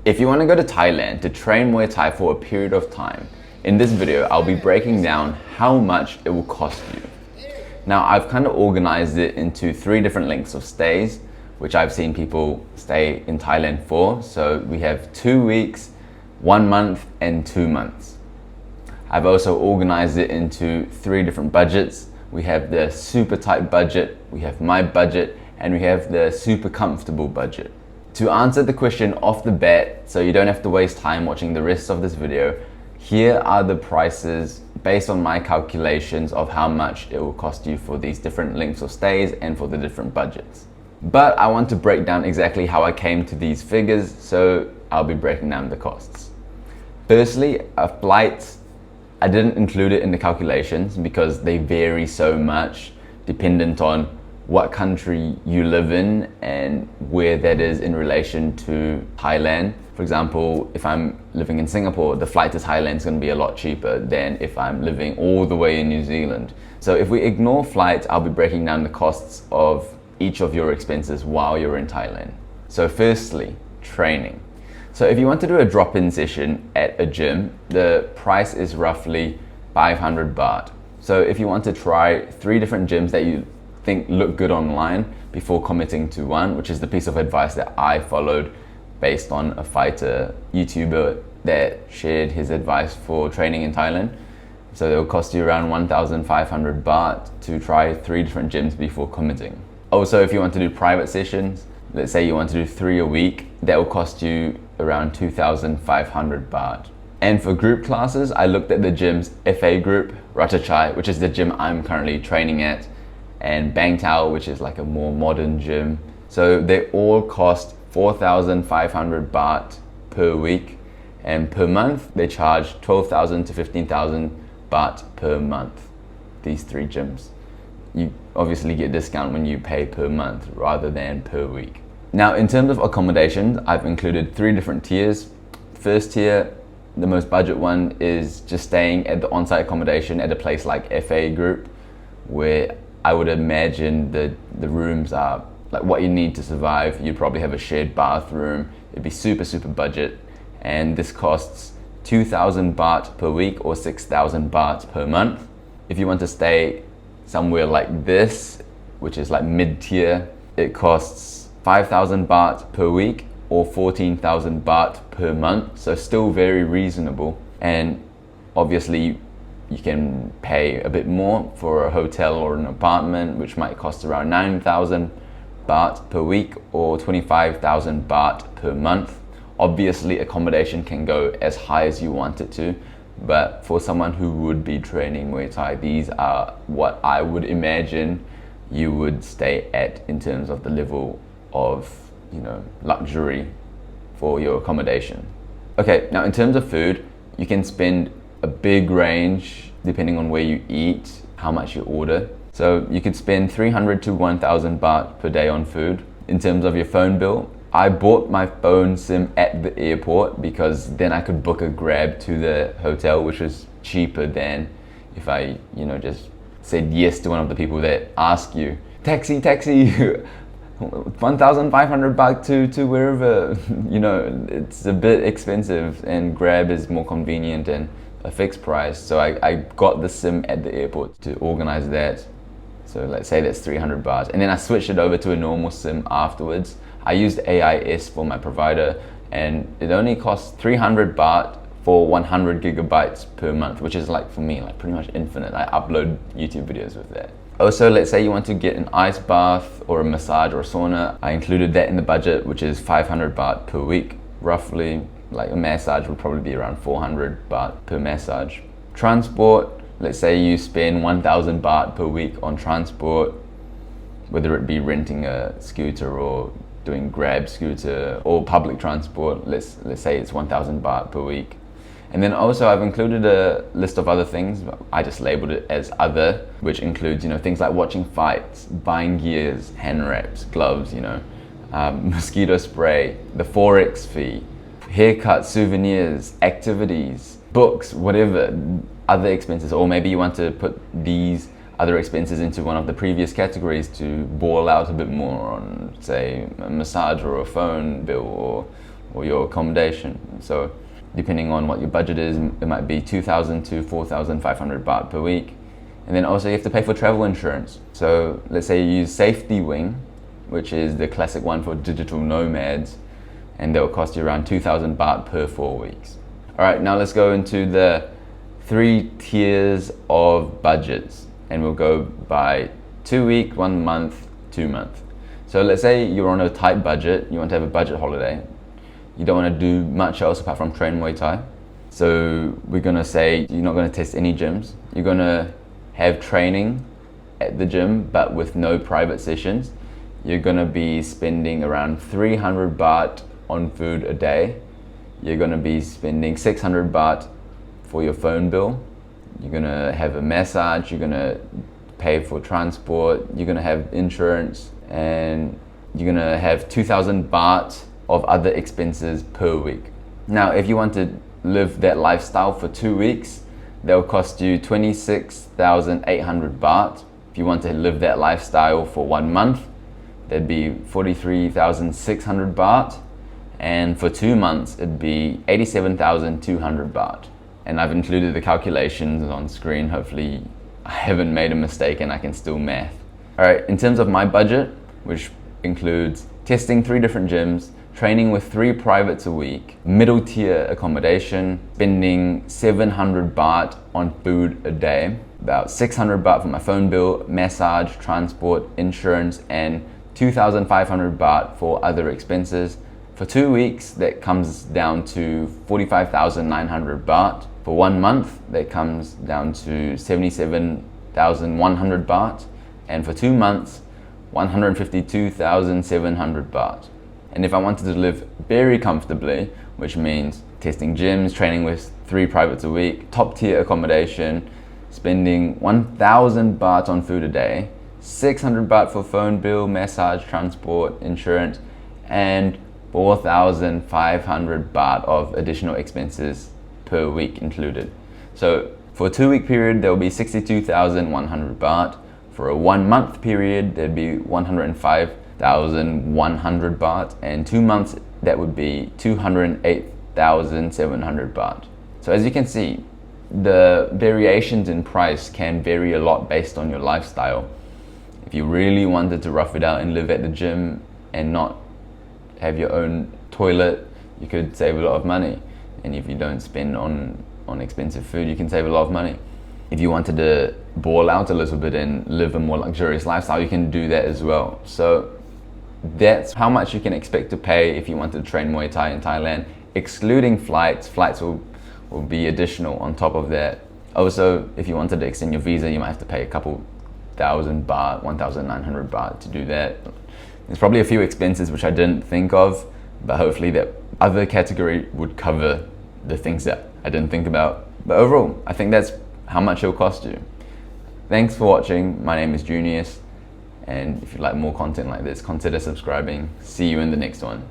If you want to go to Thailand to train Muay Thai for a period of time, in this video I'll be breaking down how much it will cost you. Now I've kind of organized it into 3 different lengths of stays, which I've seen people stay in Thailand for. So we have 2 weeks, 1 month and 2 months. I've also organized it into 3 different budgets. We have the super tight budget, we have my budget, and we have the super comfortable budget. To answer the question off the bat, so you don't have to waste time watching the rest of this video, here are the prices based on my calculations of how much it will cost you for these different lengths of stays and for the different budgets. But I want to break down exactly how I came to these figures, so I'll be breaking down the costs. Firstly, a flight, I didn't include it in the calculations because they vary so much dependent on what country you live in and where that is in relation to Thailand. For example, if I'm living in Singapore, the flight to Thailand is going to be a lot cheaper than if I'm living all the way in New Zealand. So if we ignore flights, I'll be breaking down the costs of each of your expenses while you're in Thailand. So firstly, training. So if you want to do a drop-in session at a gym, the price is roughly 500 baht. So if you want to try 3 different gyms that you think look good online before committing to one, which is the piece of advice that I followed based on a fighter YouTuber that shared his advice for training in Thailand. So it will cost you around 1,500 baht to try 3 different gyms before committing. Also, if you want to do private sessions, let's say you want to do 3 a week, that will cost you around 2,500 baht. And for group classes, I looked at the gyms FA group, Ratachai, which is the gym I'm currently training at, and Bang Tao, which is like a more modern gym. So they all cost 4,500 baht per week, and per month they charge 12,000 to 15,000 baht per month, these 3 gyms. You obviously get a discount when you pay per month rather than per week. Now in terms of accommodations, I've included 3 different tiers. First tier, the most budget one, is just staying at the on-site accommodation at a place like FA group, where I would imagine the rooms are like what you need to survive. You'd probably have a shared bathroom. It'd be super budget, and this costs 2,000 baht per week or 6,000 baht per month. If you want to stay somewhere like this, which is like mid-tier, it costs 5,000 baht per week or 14,000 baht per month, so still very reasonable. And obviously you can pay a bit more for a hotel or an apartment, which might cost around 9,000 baht per week or 25,000 baht per month. Obviously accommodation can go as high as you want it to, but for someone who would be training Muay Thai, these are what I would imagine you would stay at in terms of the level of, luxury for your accommodation. Okay, now in terms of food, you can spend a big range depending on where you eat, how much you order. So you could spend 300 to 1,000 baht per day on food. In terms of your phone bill, I bought my phone SIM at the airport because then I could book a Grab to the hotel, which was cheaper than if I, just said yes to one of the people that ask you, taxi, 1,500 baht to wherever. It's a bit expensive, and Grab is more convenient and a fixed price. So I got the SIM at the airport to organize that. So let's say that's 300 baht. And then I switched it over to a normal SIM afterwards. I used AIS for my provider, and it only costs 300 baht for 100 gigabytes per month, which is for me, pretty much infinite. I upload YouTube videos with that. Also, let's say you want to get an ice bath or a massage or a sauna. I included that in the budget, which is 500 baht per week, roughly. A massage would probably be around 400 baht per massage. Transport, let's say you spend 1,000 baht per week on transport, whether it be renting a scooter or doing Grab scooter or public transport. Let's say it's 1,000 baht per week. And then also I've included a list of other things. I just labeled it as other, which includes things like watching fights, buying gears, hand wraps, gloves, mosquito spray, the forex fee, haircuts, souvenirs, activities, books, whatever, other expenses. Or maybe you want to put these other expenses into one of the previous categories to ball out a bit more on, say, a massage or a phone bill or or your accommodation. So depending on what your budget is, it might be 2,000 to 4,500 baht per week. And then also you have to pay for travel insurance. So let's say you use Safety Wing, which is the classic one for digital nomads, and that will cost you around 2,000 baht per 4 weeks. All right, now let's go into the 3 tiers of budgets, and we'll go by 2 week, 1 month, 2 month. So let's say you're on a tight budget, you want to have a budget holiday. You don't want to do much else apart from train Muay Thai. So we're going to say you're not going to test any gyms. You're going to have training at the gym, but with no private sessions. You're going to be spending around 300 baht on food a day. You're going to be spending 600 baht for your phone bill. You're going to have a massage. You're going to pay for transport. You're going to have insurance, and you're going to have 2,000 baht of other expenses per week. Now, if you want to live that lifestyle for 2 weeks, that will cost you 26,800 baht. If you want to live that lifestyle for 1 month, that'd be 43,600 baht. And for 2 months, it'd be 87,200 baht. And I've included the calculations on screen. Hopefully I haven't made a mistake and I can still math. All right, in terms of my budget, which includes testing 3 different gyms, training with 3 privates a week, middle tier accommodation, spending 700 baht on food a day, about 600 baht for my phone bill, massage, transport, insurance, and 2,500 baht for other expenses. For 2 weeks, that comes down to 45,900 baht. For 1 month, that comes down to 77,100 baht. And for 2 months, 152,700 baht. And if I wanted to live very comfortably, which means testing gyms, training with 3 privates a week, top tier accommodation, spending 1,000 baht on food a day, 600 baht for phone bill, massage, transport, insurance, and 4,500 baht of additional expenses per week included. So for a 2 week period, there will be 62,100 baht. For a 1 month period, there'd be 105,100 baht, and 2 months, that would be 208,700 baht. So as you can see, the variations in price can vary a lot based on your lifestyle. If you really wanted to rough it out and live at the gym and not have your own toilet, you could save a lot of money. And if you don't spend on expensive food, you can save a lot of money. If you wanted to ball out a little bit and live a more luxurious lifestyle, you can do that as well. So that's how much you can expect to pay if you want to train Muay Thai in Thailand, excluding flights. Flights will be additional on top of that. Also, if you wanted to extend your visa, you might have to pay a couple thousand baht, 1,900 baht to do that. There's probably a few expenses which I didn't think of, but hopefully that other category would cover the things that I didn't think about. But overall, I think that's how much it'll cost you. Thanks for watching. My name is Junius, and if you'd like more content like this, consider subscribing. See you in the next one.